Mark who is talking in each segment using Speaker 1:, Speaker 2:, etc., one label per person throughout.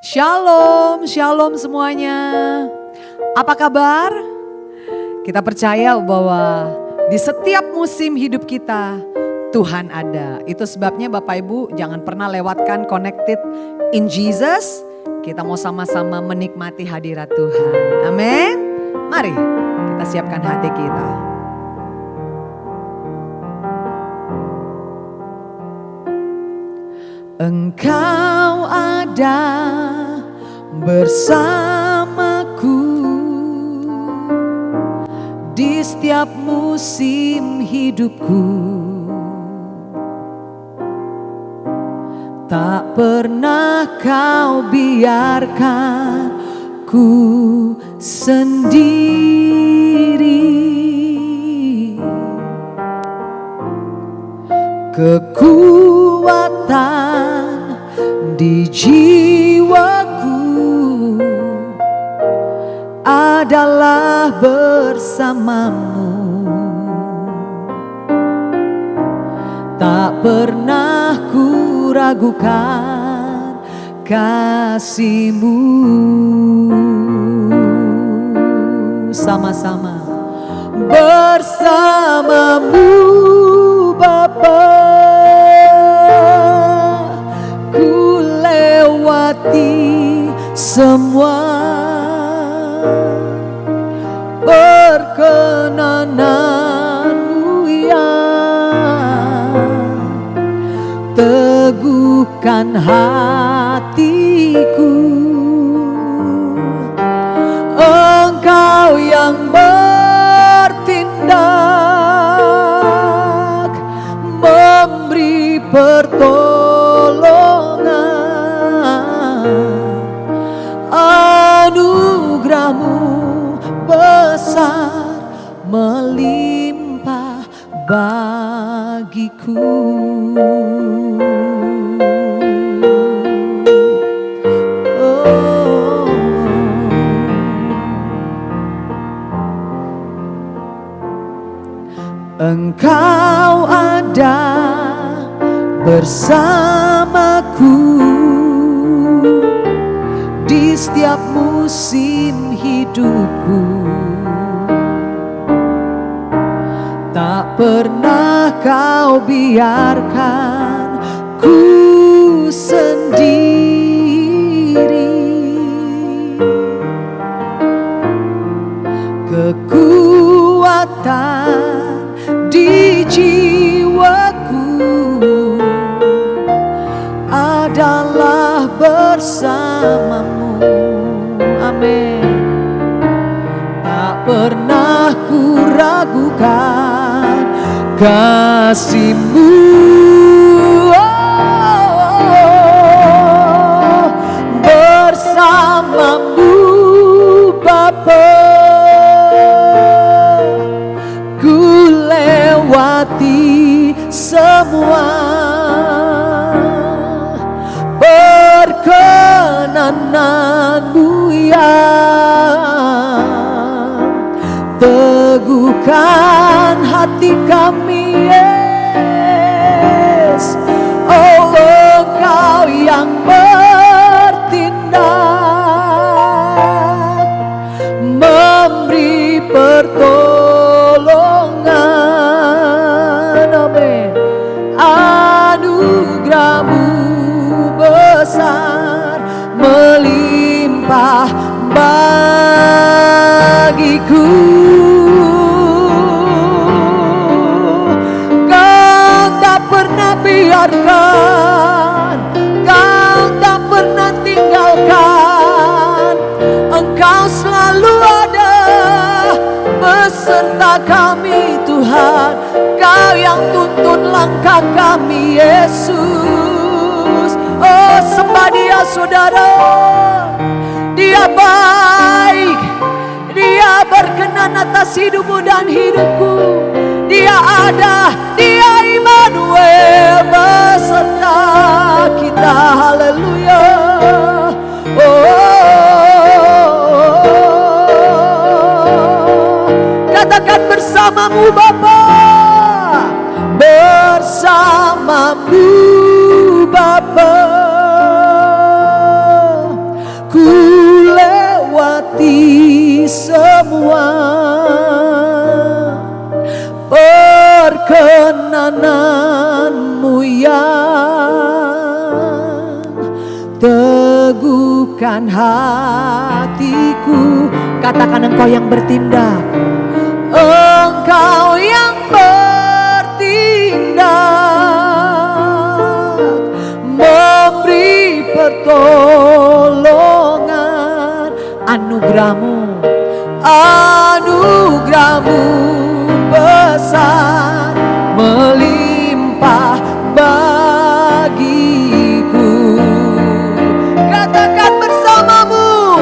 Speaker 1: Shalom, shalom semuanya. Apa kabar? Kita percaya bahwa di setiap musim hidup kita Tuhan ada. Itu sebabnya Bapak Ibu jangan pernah lewatkan Connected in Jesus. Kita mau sama-sama menikmati hadirat Tuhan. Amin. Mari kita siapkan hati kita. Engkau ada bersamaku di setiap musim hidupku. Tak pernah kau biarkan ku sendiri. Kekuatan di jiwaku adalah bersamamu. Tak pernah ku ragukan kasih-Mu. Sama-sama bersamamu Bapa, ku lewati semua perkenanan-Mu yang teguhkan hatiku. Engkau yang bertindak, memberi pertolongan. Anugerah-Mu besar melimpah bagiku. Engkau ada bersamaku di setiap musim hidupku. Tak pernah kau biarkan ku sendiri. Kekuatan di jiwaku adalah bersamamu. Amin. Tak pernah ku ragukan kasih-Mu. Bersamamu Bapa, ku lewati semua perkenanan-Mu yang teguhkan hati kami, yes. Oh, Engkau yang bertindak, memberi pertolongan. Amin. Anugerah-Mu besar melimpah bagiku. Kau tak pernah biarkan, Kau tak pernah tinggalkan. Engkau selalu ada beserta kami Tuhan. Kau yang tuntun langkah kami Yesus. Oh, sembah Dia saudara. Dia baik, Dia berkenan atas hidupmu dan hidupku. Dia ada, Dia Immanuel beserta kita. Haleluya. Katakan bersamamu Bapa, bersamamu Bapa, semua perkenananmu yang teguhkan hatiku. Katakan engkau yang bertindak, engkau yang bertindak, memberi pertolongan. Anugerahmu, anugerahmu besar melimpah bagiku. Katakan bersamamu,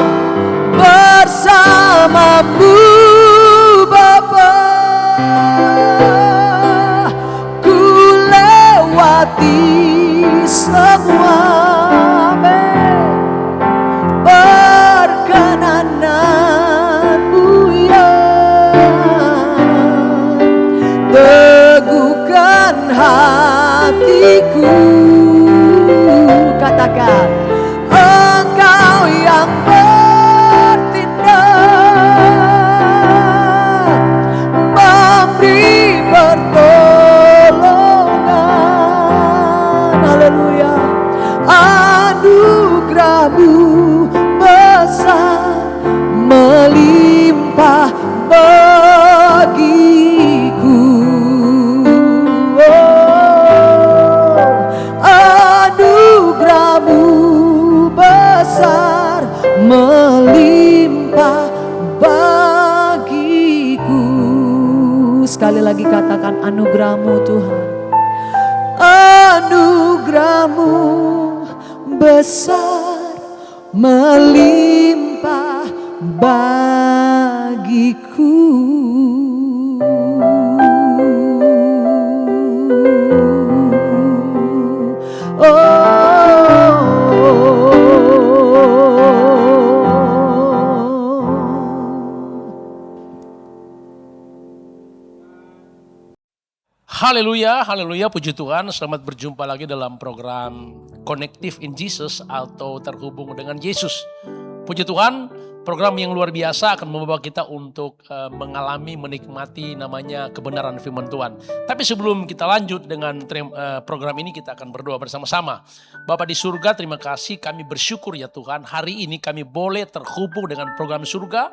Speaker 1: bersamamu Bapa, ku lewati semua perkenananmu yang teguhkan hatiku. Katakan, engkau yang bertindak, memberi pertolongan. Haleluya. Anugerahmu besar melimpah bagiku. Anugerahmu besar melimpah bagiku. Sekali lagi katakan, anugerahmu Tuhan, anugerahmu besar melimpah bagiku.
Speaker 2: Haleluya, haleluya, puji Tuhan. Selamat berjumpa lagi dalam program Connective in Jesus atau terhubung dengan Yesus. Puji Tuhan, program yang luar biasa akan membawa kita untuk mengalami, menikmati namanya kebenaran firman Tuhan. Tapi sebelum kita lanjut dengan program ini, kita akan berdoa bersama-sama. Bapa di surga, terima kasih, kami bersyukur ya Tuhan. Hari ini kami boleh terhubung dengan program surga.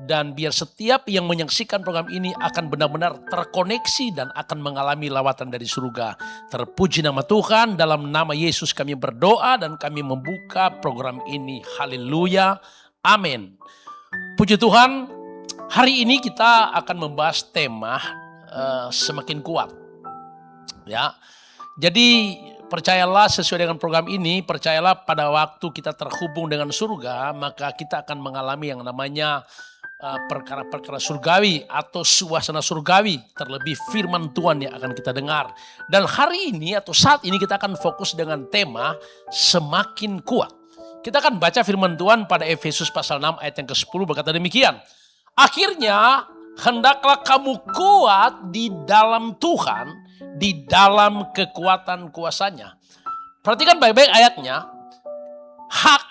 Speaker 2: Dan biar setiap yang menyaksikan program ini akan benar-benar terkoneksi dan akan mengalami lawatan dari surga. Terpuji nama Tuhan, dalam nama Yesus kami berdoa dan kami membuka program ini. Haleluya, amin. Puji Tuhan, hari ini kita akan membahas tema semakin kuat. Ya, jadi percayalah sesuai dengan program ini, percayalah pada waktu kita terhubung dengan surga, maka kita akan mengalami yang namanya perkara-perkara surgawi atau suasana surgawi, terlebih firman Tuhan yang akan kita dengar. Dan hari ini atau saat ini kita akan fokus dengan tema semakin kuat. Kita akan baca firman Tuhan pada Efesus pasal 6 ayat yang ke-10 berkata demikian. Akhirnya hendaklah kamu kuat di dalam Tuhan, di dalam kekuatan kuasanya. Perhatikan baik-baik ayatnya.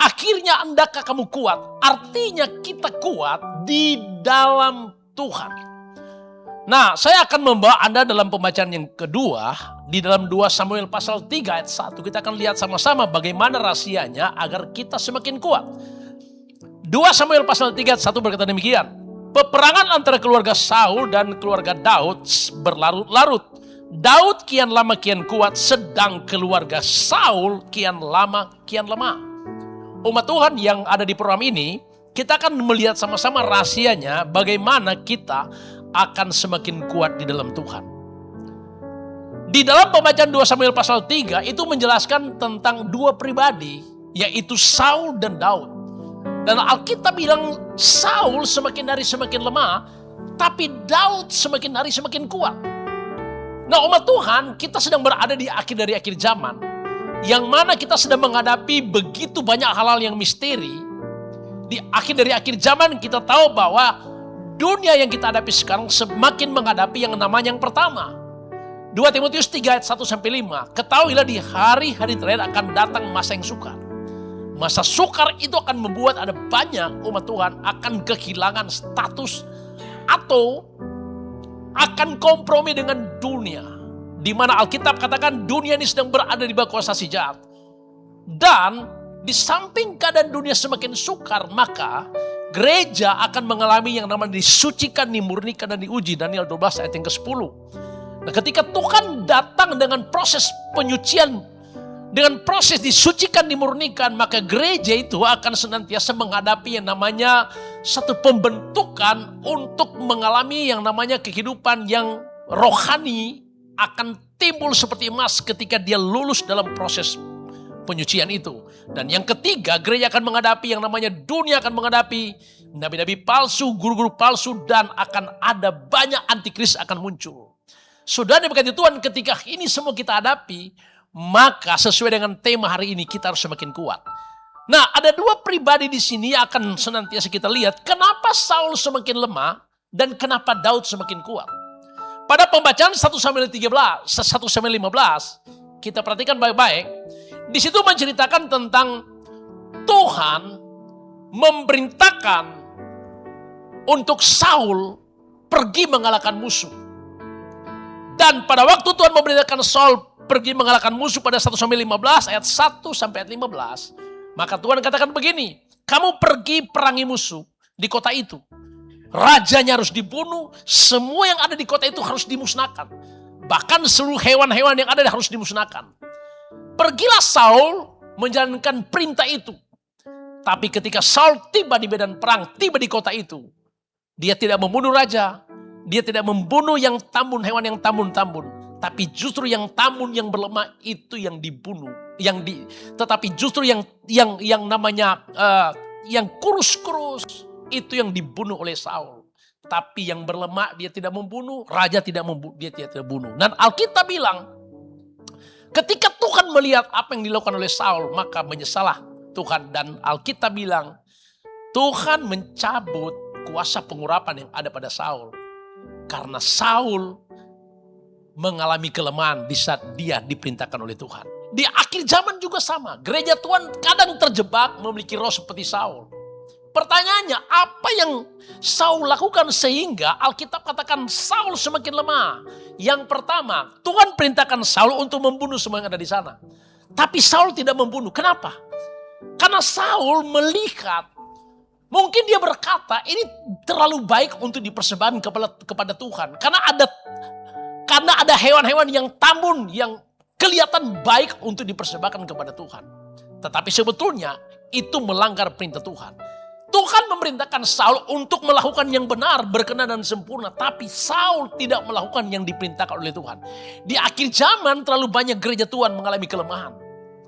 Speaker 2: Akhirnya hendaklah kamu kuat. Artinya kita kuat di dalam Tuhan. Nah, saya akan membawa Anda dalam pembacaan yang kedua. Di dalam 2 Samuel pasal 3 ayat 1. Kita akan lihat sama-sama bagaimana rahasianya agar kita semakin kuat. 2 Samuel pasal 3 ayat 1 berkata demikian. Peperangan antara keluarga Saul dan keluarga Daud berlarut-larut. Daud kian lama kian kuat, sedang keluarga Saul kian lama kian lemah. Umat Tuhan yang ada di program ini, kita akan melihat sama-sama rahasianya bagaimana kita akan semakin kuat di dalam Tuhan. Di dalam pembacaan 2 Samuel pasal 3 itu menjelaskan tentang dua pribadi, yaitu Saul dan Daud. Dan Alkitab bilang Saul semakin hari semakin lemah, tapi Daud semakin hari semakin kuat. Nah umat Tuhan, kita sedang berada di akhir dari akhir zaman. Yang mana kita sedang menghadapi begitu banyak hal-hal yang misteri. Di akhir dari akhir zaman kita tahu bahwa dunia yang kita hadapi sekarang semakin menghadapi yang namanya yang pertama. 2 Timotius 3 ayat 1-5. Ketahuilah di hari-hari terakhir akan datang masa yang sukar. Masa sukar itu akan membuat ada banyak umat Tuhan akan kehilangan status atau akan kompromi dengan dunia. Di mana Alkitab katakan dunia ini sedang berada di bawah kuasa si jahat. Dan di samping keadaan dunia semakin sukar, maka gereja akan mengalami yang namanya disucikan, dimurnikan, dan diuji. Daniel 12 ayat yang ke-10. Nah, ketika Tuhan datang dengan proses penyucian, dengan proses disucikan, dimurnikan, maka gereja itu akan senantiasa menghadapi yang namanya satu pembentukan untuk mengalami yang namanya kehidupan yang rohani akan timbul seperti emas ketika dia lulus dalam proses penyucian itu. Dan yang ketiga, gereja akan menghadapi yang namanya dunia akan menghadapi nabi-nabi palsu, guru-guru palsu, dan akan ada banyak antikris akan muncul. Saudara diberkati Tuhan, ketika ini semua kita hadapi, maka sesuai dengan tema hari ini kita harus semakin kuat. Nah, ada dua pribadi di sini yang akan senantiasa kita lihat. Kenapa Saul semakin lemah dan kenapa Daud semakin kuat. Pada pembacaan 1 Samuel 15, kita perhatikan baik-baik. Di situ menceritakan tentang Tuhan memerintahkan untuk Saul pergi mengalahkan musuh. Dan pada waktu Tuhan memerintahkan Saul pergi mengalahkan musuh pada 1 Samuel 15 ayat 1 sampai ayat 15. Maka Tuhan katakan begini, kamu pergi perangi musuh di kota itu. Rajanya harus dibunuh, semua yang ada di kota itu harus dimusnahkan. Bahkan seluruh hewan-hewan yang ada harus dimusnahkan. Pergilah Saul menjalankan perintah itu. Tapi ketika Saul tiba di medan perang, tiba di kota itu, dia tidak membunuh raja, dia tidak membunuh yang tambun, hewan yang tambun-tambun. Tapi justru yang tambun, yang berlemah itu yang dibunuh. Tetapi justru yang namanya yang kurus-kurus itu yang dibunuh oleh Saul. Tapi yang berlemah dia tidak membunuh, raja tidak membunuh, dia tidak bunuh. Dan Alkitab bilang, ketika Tuhan melihat apa yang dilakukan oleh Saul, maka menyesalah Tuhan. Dan Alkitab bilang, Tuhan mencabut kuasa pengurapan yang ada pada Saul. Karena Saul mengalami kelemahan di saat dia diperintahkan oleh Tuhan. Di akhir zaman juga sama. Gereja Tuhan kadang terjebak memiliki roh seperti Saul. Pertanyaannya, apa yang Saul lakukan sehingga Alkitab katakan Saul semakin lemah? Yang pertama, Tuhan perintahkan Saul untuk membunuh semua yang ada di sana. Tapi Saul tidak membunuh. Kenapa? Karena Saul melihat, mungkin dia berkata, ini terlalu baik untuk dipersembahkan kepada Tuhan. Karena ada hewan-hewan yang tambun, yang kelihatan baik untuk dipersembahkan kepada Tuhan. Tetapi sebetulnya itu melanggar perintah Tuhan. Tuhan memerintahkan Saul untuk melakukan yang benar, berkenan dan sempurna. Tapi Saul tidak melakukan yang diperintahkan oleh Tuhan. Di akhir zaman terlalu banyak gereja Tuhan mengalami kelemahan.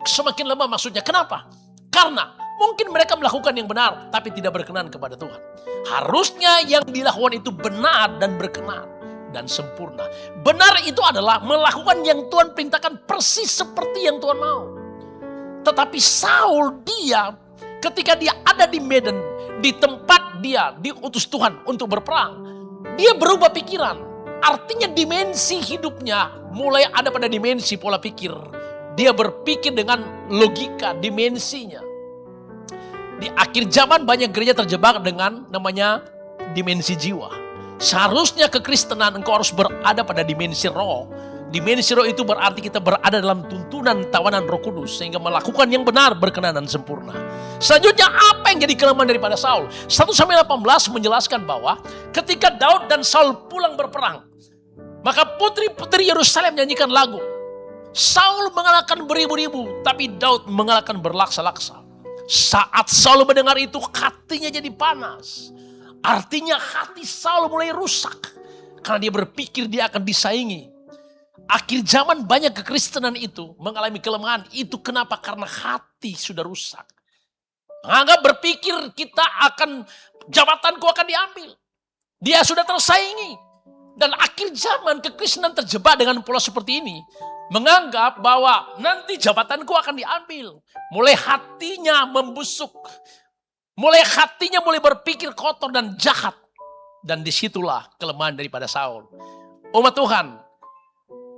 Speaker 2: Semakin lemah maksudnya. Kenapa? Karena mungkin mereka melakukan yang benar, tapi tidak berkenan kepada Tuhan. Harusnya yang dilakukan itu benar dan berkenan dan sempurna. Benar itu adalah melakukan yang Tuhan perintahkan persis seperti yang Tuhan mau. Tetapi Saul dia ketika dia ada di medan, di tempat dia diutus Tuhan untuk berperang, dia berubah pikiran. Artinya dimensi hidupnya mulai ada pada dimensi pola pikir. Dia berpikir dengan logika dimensinya. Di akhir zaman banyak gereja terjebak dengan namanya dimensi jiwa. Seharusnya kekristenan engkau harus berada pada dimensi roh. Dimensi roh itu berarti kita berada dalam tuntunan tawanan Roh Kudus sehingga melakukan yang benar, berkenan dan sempurna. Selanjutnya apa yang jadi kelemahan daripada Saul? 1 Samuel 18 menjelaskan bahwa ketika Daud dan Saul pulang berperang, maka putri-putri Yerusalem nyanyikan lagu. Saul mengalahkan beribu-ribu, tapi Daud mengalahkan berlaksa-laksa. Saat Saul mendengar itu, hatinya jadi panas. Artinya hati Saul mulai rusak karena dia berpikir dia akan disaingi. Akhir zaman banyak kekristenan itu mengalami kelemahan. Itu kenapa? Karena hati sudah rusak. Menganggap berpikir jabatanku akan diambil. Dia sudah tersaingi. Dan akhir zaman kekristenan terjebak dengan pola seperti ini. Menganggap bahwa nanti jabatanku akan diambil. Mulai hatinya membusuk. Mulai hatinya mulai berpikir kotor dan jahat. Dan disitulah kelemahan daripada Saul. Umat Tuhan,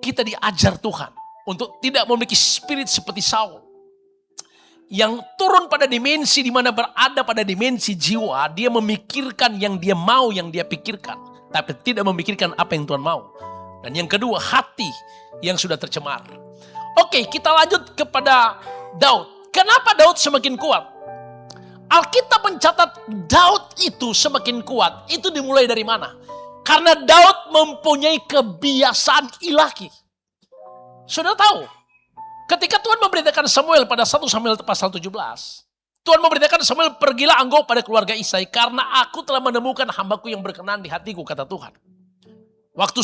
Speaker 2: kita diajar Tuhan untuk tidak memiliki spirit seperti Saul. Yang turun pada dimensi di mana berada pada dimensi jiwa, dia memikirkan yang dia mau, yang dia pikirkan. tapi tidak memikirkan apa yang Tuhan mau. Dan yang kedua, hati yang sudah tercemar. Oke, kita lanjut kepada Daud. Kenapa Daud semakin kuat? Alkitab mencatat Daud itu semakin kuat. Itu dimulai dari mana? Karena Daud mempunyai kebiasaan ilahi. Saudara tahu, ketika Tuhan memberitakan Samuel pada 1 Samuel pasal 17, Tuhan memberitakan Samuel, pergilah engkau pada keluarga Isai, karena aku telah menemukan hambaku yang berkenan di hatiku, kata Tuhan. Waktu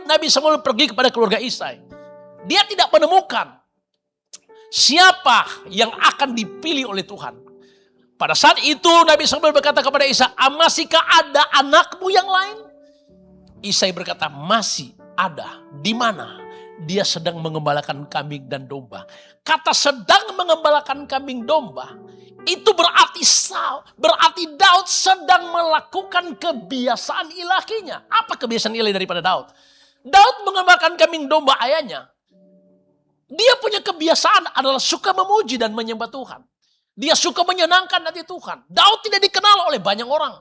Speaker 2: Nabi Samuel pergi kepada keluarga Isai, dia tidak menemukan siapa yang akan dipilih oleh Tuhan. Pada saat itu Nabi Samuel berkata kepada Isai, masihkah ada anakmu yang lain? Isai berkata, masih ada. Di mana? Dia sedang mengembalakan kambing dan domba. Kata sedang mengembalakan kambing domba, itu berarti Daud sedang melakukan kebiasaan ilahinya. Apa kebiasaan ilahi daripada Daud? Daud mengembalakan kambing domba ayahnya. Dia punya kebiasaan adalah suka memuji dan menyembah Tuhan. Dia suka menyenangkan hati Tuhan. Daud tidak dikenal oleh banyak orang,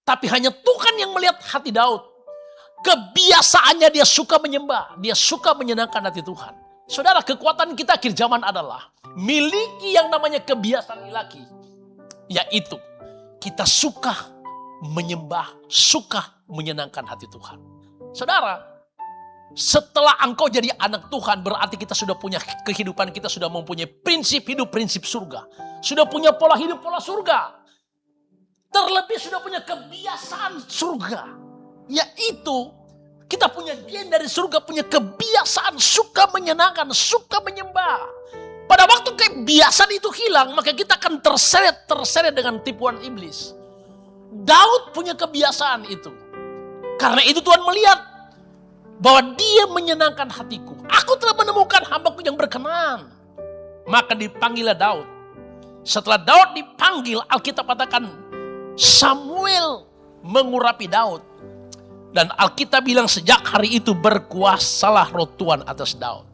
Speaker 2: tapi hanya Tuhan yang melihat hati Daud. Kebiasaannya dia suka menyembah, dia suka menyenangkan hati Tuhan. Saudara, kekuatan kita akhir zaman adalah miliki yang namanya kebiasaan ilahi, yaitu kita suka menyembah, suka menyenangkan hati Tuhan. Saudara, setelah engkau jadi anak Tuhan, berarti kita sudah punya kehidupan, kita sudah mempunyai prinsip hidup, prinsip surga. Sudah punya pola hidup, pola surga. Terlebih sudah punya kebiasaan surga, yaitu kita punya gen dari surga, punya kebiasaan suka menyenangkan, suka menyembah. Pada waktu kebiasaan itu hilang, maka kita akan terseret dengan tipuan iblis. Daud punya kebiasaan itu. Karena itu Tuhan melihat bahwa dia menyenangkan hatiku. Aku telah menemukan hambaku yang berkenan. Maka dipanggillah Daud. Setelah Daud dipanggil, Alkitab katakan Samuel mengurapi Daud. Dan Alkitab bilang sejak hari itu berkuasalah roh Tuhan atas Daud.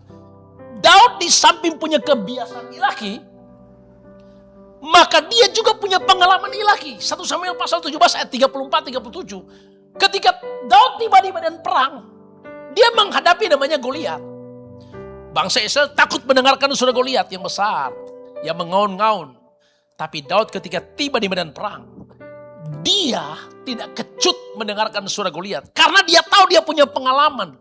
Speaker 2: Daud di samping punya kebiasaan ilahi, maka dia juga punya pengalaman ilahi. 1 Samuel pasal 17 ayat 34-37. Ketika Daud tiba di medan perang, dia menghadapi namanya Goliat. Bangsa Israel takut mendengarkan suara Goliat yang besar, yang mengaun-ngaun. Tapi Daud ketika tiba di medan perang, dia tidak kecut mendengarkan suara Goliat. Karena dia tahu dia punya pengalaman.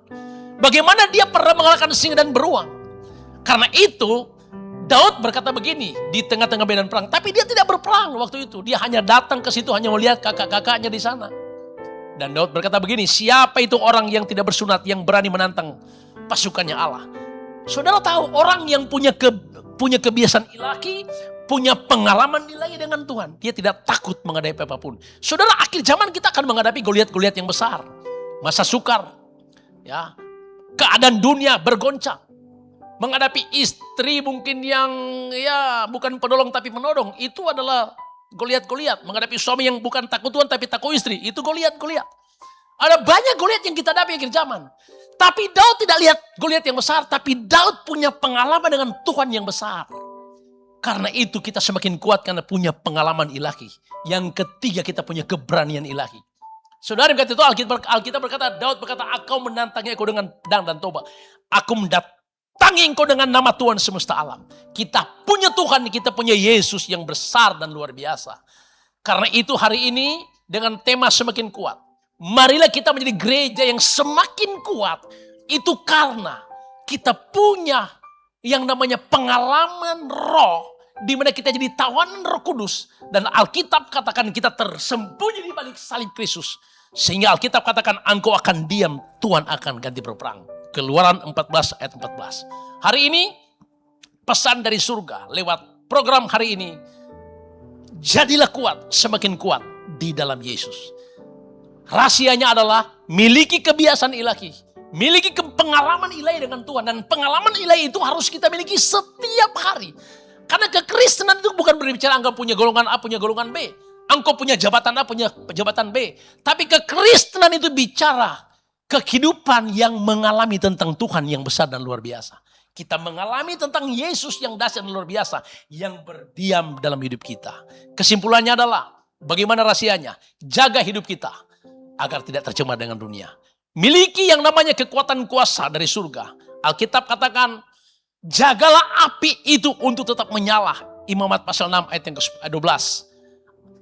Speaker 2: Bagaimana dia pernah mengalahkan singa dan beruang. Karena itu Daud berkata begini di tengah-tengah medan perang. Tapi dia tidak berperang waktu itu. Dia hanya datang ke situ, hanya melihat kakak-kakaknya di sana. Dan Daud berkata begini, siapa itu orang yang tidak bersunat, yang berani menantang pasukannya Allah. Saudara tahu orang yang punya kebiasaan ilahi, punya pengalaman ilahi dengan Tuhan, dia tidak takut menghadapi apapun. Saudara, akhir zaman kita akan menghadapi Goliat-Goliat yang besar. Masa sukar, ya, keadaan dunia bergoncang. Menghadapi istri mungkin yang ya bukan penolong tapi menodong, itu adalah Goliat-Goliat. Menghadapi suami yang bukan takut Tuhan tapi takut istri, itu Goliat-Goliat. Ada banyak Goliat yang kita hadapi akhir zaman. Tapi Daud tidak lihat Goliat yang besar, tapi Daud punya pengalaman dengan Tuhan yang besar. Karena itu kita semakin kuat karena punya pengalaman ilahi. Yang ketiga kita punya keberanian ilahi. Saudara berkata itu Alkitab berkata, Daud berkata, aku menantangi engkau dengan pedang dan tombak. Aku mendatangi engkau dengan nama Tuhan semesta alam. Kita punya Tuhan, kita punya Yesus yang besar dan luar biasa. Karena itu hari ini dengan tema semakin kuat. Marilah kita menjadi gereja yang semakin kuat. Itu karena kita punya yang namanya pengalaman roh, di mana kita jadi tawanan Roh Kudus, dan Alkitab katakan kita tersembunyi di balik salib Kristus, sehingga Alkitab katakan engkau akan diam, Tuhan akan ganti berperang. Keluaran 14 ayat 14. Hari ini pesan dari surga lewat program hari ini, jadilah kuat, semakin kuat di dalam Yesus. Rahasianya adalah miliki kebiasaan ilahi, miliki pengalaman ilahi dengan Tuhan, dan pengalaman ilahi itu harus kita miliki setiap hari. Karena kekristenan itu bukan berbicara engkau punya golongan A, punya golongan B. Engkau punya jabatan A, punya jabatan B. Tapi kekristenan itu bicara kehidupan yang mengalami tentang Tuhan yang besar dan luar biasa. Kita mengalami tentang Yesus yang dahsyat dan luar biasa, yang berdiam dalam hidup kita. Kesimpulannya adalah, bagaimana rahasianya? Jaga hidup kita. agar tidak tercemar dengan dunia. Miliki yang namanya kekuatan kuasa dari surga. Alkitab katakan, jagalah api itu untuk tetap menyala. Imamat pasal 6 ayat yang ke-12.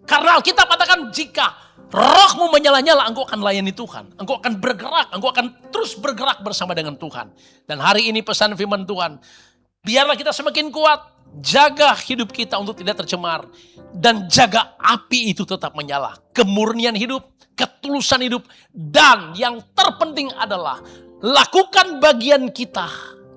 Speaker 2: Karena Alkitab katakan, jika rohmu menyala-nyala, engkau akan layani Tuhan. Engkau akan bergerak, engkau akan terus bergerak bersama dengan Tuhan. Dan hari ini pesan firman Tuhan, biarlah kita semakin kuat, jaga hidup kita untuk tidak tercemar. Dan jaga api itu tetap menyala. Kemurnian hidup, ketulusan hidup, dan yang terpenting adalah lakukan bagian kita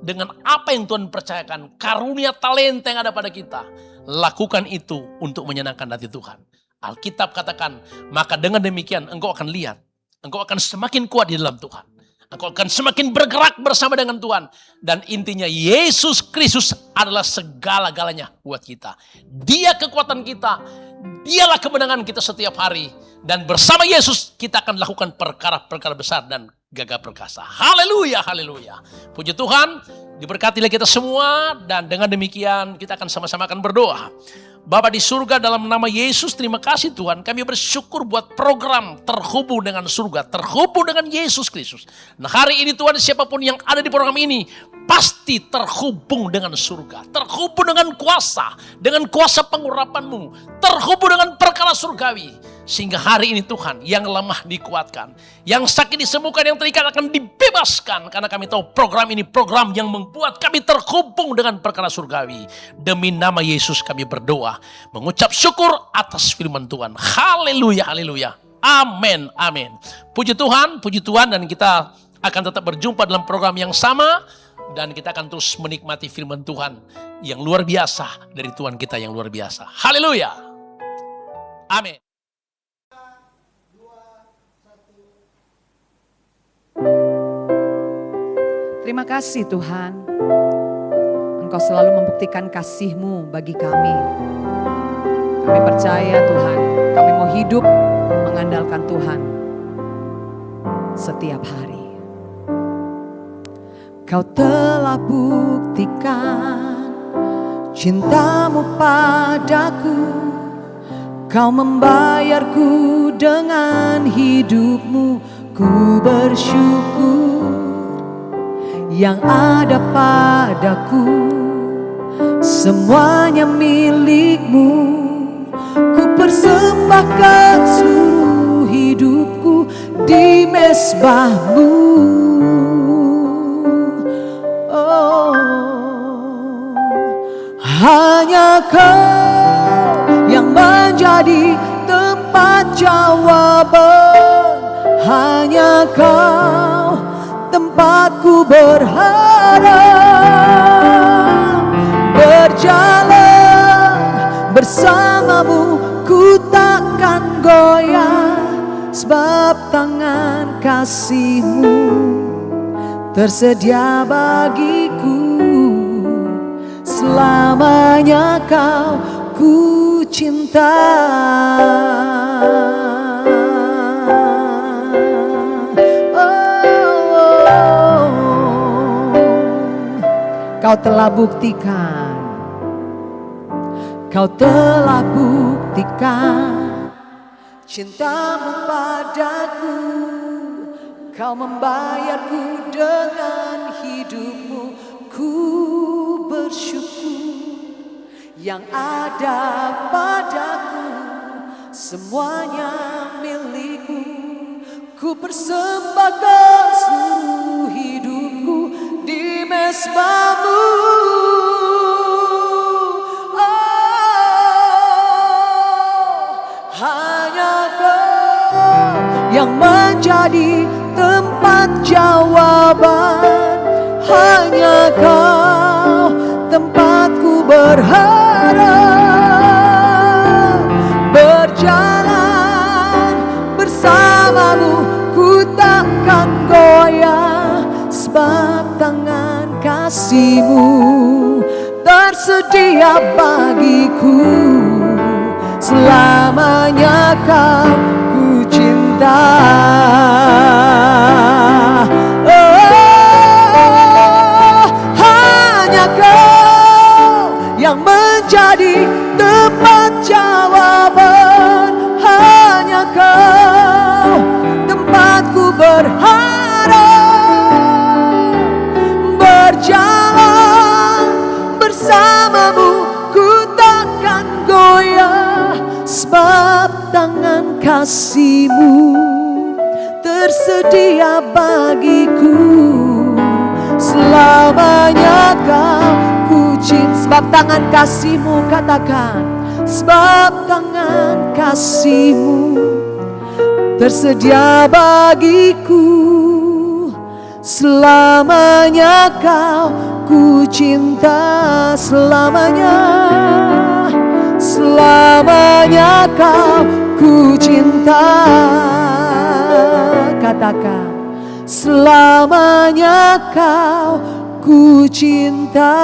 Speaker 2: dengan apa yang Tuhan percayakan, karunia talenta yang ada pada kita. Lakukan itu untuk menyenangkan hati Tuhan. Alkitab katakan, maka dengan demikian engkau akan lihat, engkau akan semakin kuat di dalam Tuhan. Engkau akan semakin bergerak bersama dengan Tuhan. Dan intinya Yesus Kristus adalah segala-galanya buat kita. Dia kekuatan kita, dialah kemenangan kita setiap hari. Dan bersama Yesus kita akan lakukan perkara-perkara besar dan gagah perkasa. Haleluya, haleluya. Puji Tuhan, diberkatilah kita semua. Dan dengan demikian kita akan sama-sama akan berdoa. Bapa di surga, dalam nama Yesus, terima kasih Tuhan. Kami bersyukur buat program terhubung dengan surga, terhubung dengan Yesus Kristus. Nah hari ini Tuhan, siapapun yang ada di program ini pasti terhubung dengan surga, terhubung dengan kuasa pengurapan-Mu, terhubung dengan perkara surgawi. Sehingga hari ini Tuhan, yang lemah dikuatkan, yang sakit disembuhkan, yang terikat akan dibebaskan. Karena kami tahu program ini program yang membuat kami terhubung dengan perkara surgawi. Demi nama Yesus kami berdoa, mengucap syukur atas firman Tuhan. Haleluya, haleluya. Amin, amin. Puji Tuhan, dan kita akan tetap berjumpa dalam program yang sama. Dan kita akan terus menikmati firman Tuhan yang luar biasa dari Tuhan kita yang luar biasa. Haleluya. Amin.
Speaker 1: Terima kasih Tuhan, Engkau selalu membuktikan kasih-Mu bagi kami. Kami percaya Tuhan, kami mau hidup mengandalkan Tuhan setiap hari. Kau telah buktikan cinta-Mu padaku, Kau membayarku dengan hidup-Mu, ku bersyukur. Yang ada padaku semuanya milik-Mu, ku persembahkan seluruh hidupku di mezbah-Mu. Oh, hanya Kau yang menjadi tempat jawaban, hanya Kau tempatku berharap. Berjalan bersama-Mu, ku takkan goyah, sebab tangan kasih-Mu tersedia bagiku. Selamanya Kau ku cinta. Kau telah buktikan, Kau telah buktikan cinta-Mu padaku, Kau membayarku dengan hidup-Mu, ku bersyukur. Yang ada padaku semuanya milik-Mu, ku persembahkan seluruh hidupku di mezbah-Mu. Oh, hanya Kau yang menjadi tempat jawaban, hanya Kau tempatku berharap. Berjalan bersama-Mu, ku takkan goyah, sebab tangan kasih-Mu tersedia bagiku. Selamanya Kau ku cinta. Oh, hanya Kau yang menjadi tempat jawaban, hanya Kau kasih-Mu tersedia bagiku. Selamanya Kau ku cinta. Sebab tangan kasih-Mu, katakan, sebab tangan kasih-Mu tersedia bagiku. Selamanya Kau ku cinta, selamanya, selamanya Kau ku cinta. Katakan, selamanya Kau ku cinta.